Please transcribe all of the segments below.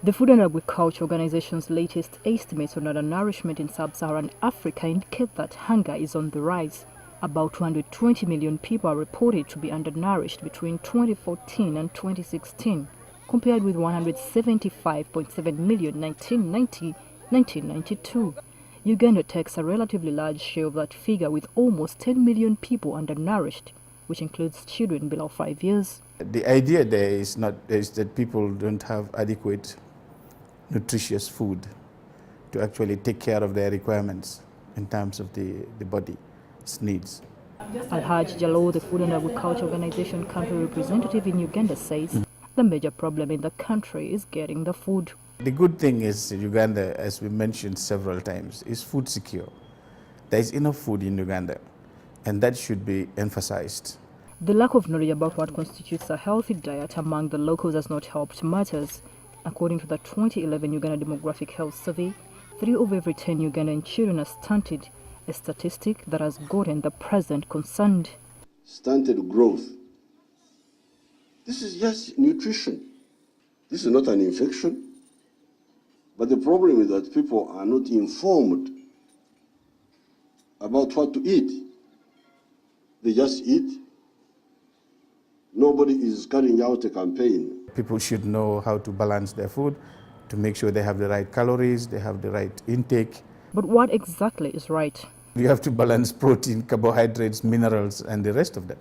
The Food and Agriculture Organization's latest estimates on undernourishment in sub-Saharan Africa indicate that hunger is on the rise. About 220 million people are reported to be undernourished between 2014 and 2016, compared with 175.7 million in 1992. Uganda takes a relatively large share of that figure with almost 10 million people undernourished, which includes children below 5 years. The idea there is that people don't have adequate nutritious food to actually take care of their requirements in terms of the body's needs. Alhaj Jallo, the Food and Agriculture Organization country representative in Uganda, says the major problem in the country is getting the food. The good thing is Uganda, as we mentioned several times, is food secure. There is enough food in Uganda, and that should be emphasized. The lack of knowledge about what constitutes a healthy diet among the locals has not helped matters. According to the 2011 Uganda Demographic Health Survey, 3 of every 10 Ugandan children are stunted, a statistic that has gotten the president concerned. Stunted growth. This is just nutrition. This is not an infection. But the problem is that people are not informed about what to eat. They just eat. Nobody is carrying out a campaign. People should know how to balance their food to make sure they have the right calories, they have the right intake. But what exactly is right? You have to balance protein, carbohydrates, minerals, and the rest of them.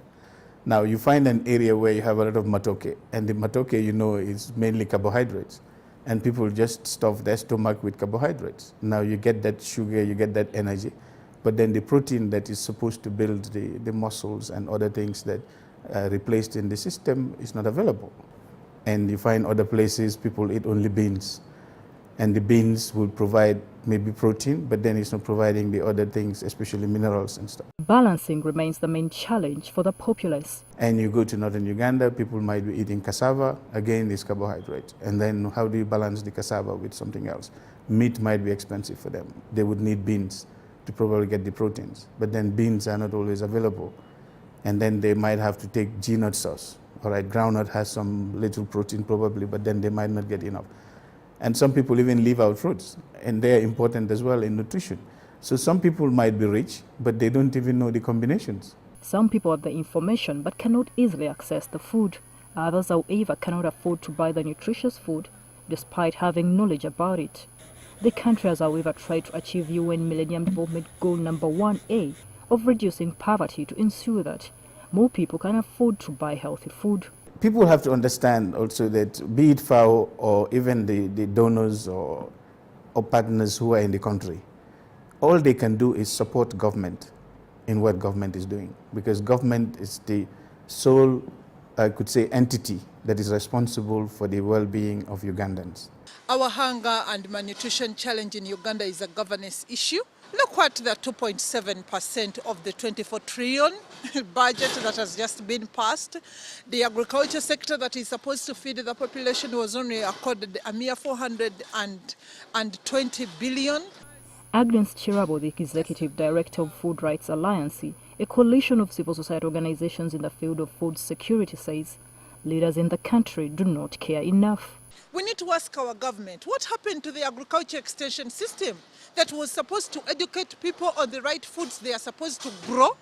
Now, you find an area where you have a lot of matoke, and the matoke, is mainly carbohydrates. And people just stuff their stomach with carbohydrates. Now, you get that sugar, you get that energy. But then the protein that is supposed to build the muscles and other things that are replaced in the system is not available. And you find other places people eat only beans. And the beans will provide maybe protein, but then it's not providing the other things, especially minerals and stuff. Balancing remains the main challenge for the populace. And you go to northern Uganda, people might be eating cassava, again it's carbohydrate. And then how do you balance the cassava with something else? Meat might be expensive for them. They would need beans to probably get the proteins, but then beans are not always available. And then they might have to take G-nut sauce. All right, groundnut has some little protein probably, but then they might not get enough. And some people even leave out fruits, and they're important as well in nutrition. So some people might be rich, but they don't even know the combinations. Some people have the information but cannot easily access the food. Others, however, cannot afford to buy the nutritious food despite having knowledge about it. The country has, however, tried to achieve UN Millennium Development Goal number 1A of reducing poverty to ensure that more people can afford to buy healthy food. People have to understand also that be it FAO or even the donors or partners who are in the country, all they can do is support government in what government is doing, because government is the sole, I could say, entity that is responsible for the well-being of Ugandans. Our hunger and malnutrition challenge in Uganda is a governance issue. Look at the 2.7% of the 24 trillion budget that has just been passed. The agriculture sector that is supposed to feed the population was only accorded a mere 420 billion. Agnes Chirabo, the Executive Director of Food Rights Alliance, a coalition of civil society organizations in the field of food security, says leaders in the country do not care enough. We need to ask our government, what happened to the agriculture extension system that was supposed to educate people on the right foods they are supposed to grow,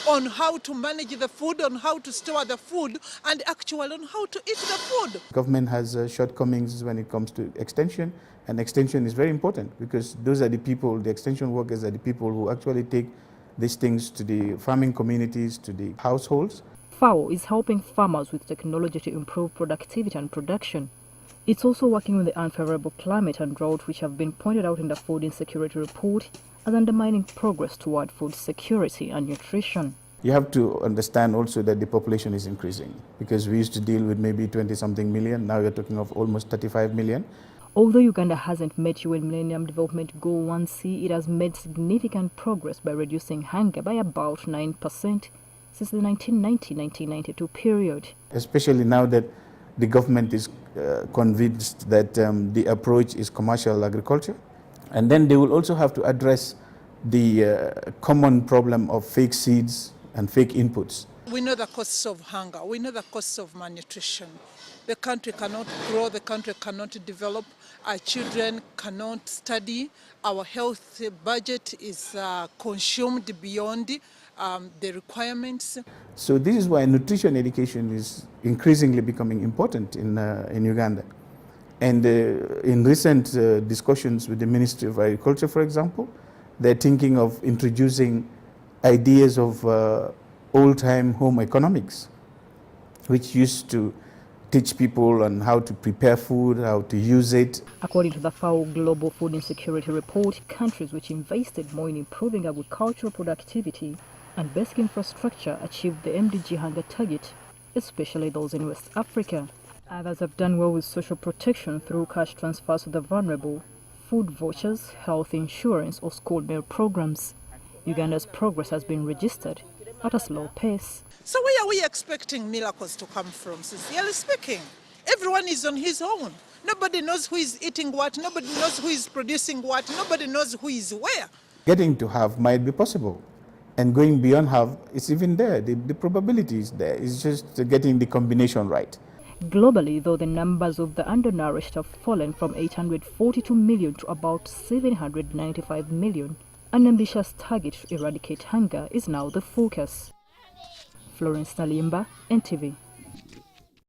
on how to manage the food, on how to store the food, and actually on how to eat the food. Government has shortcomings when it comes to extension, and extension is very important because those are the people, the extension workers are the people who actually take these things to the farming communities, to the households. FAO is helping farmers with technology to improve productivity and production. It's also working with the unfavorable climate and drought, which have been pointed out in the Food Insecurity Report as undermining progress toward food security and nutrition. You have to understand also that the population is increasing, because we used to deal with maybe 20-something million, now you're talking of almost 35 million. Although Uganda hasn't met UN Millennium Development Goal 1C, it has made significant progress by reducing hunger by about 9% since the 1990-1992 period. Especially now that the government is convinced that the approach is commercial agriculture. And then they will also have to address the common problem of fake seeds and fake inputs. We know the costs of hunger, we know the costs of malnutrition. the country cannot grow, the country cannot develop, our children cannot study, our health budget is consumed beyond the requirements. So this is why nutrition education is increasingly becoming important in Uganda. And in recent discussions with the Ministry of Agriculture, for example, they're thinking of introducing ideas of old-time home economics, which used to teach people on how to prepare food, how to use it. According to the FAO Global Food Insecurity Report, countries which invested more in improving agricultural productivity and basic infrastructure achieved the MDG hunger target, especially those in West Africa. Others have done well with social protection through cash transfers to the vulnerable, food vouchers, health insurance, or school meal programs. Uganda's progress has been registered at a slow pace. So where are we expecting miracles to come from, sincerely speaking? Everyone is on his own. Nobody knows who is eating what, nobody knows who is producing what, nobody knows who is where. Getting to have might be possible. And going beyond have, it's even there. The probability is there. It's just getting the combination right. Globally, though, the numbers of the undernourished have fallen from 842 million to about 795 million. An ambitious target to eradicate hunger is now the focus. Florence Nalimba, NTV.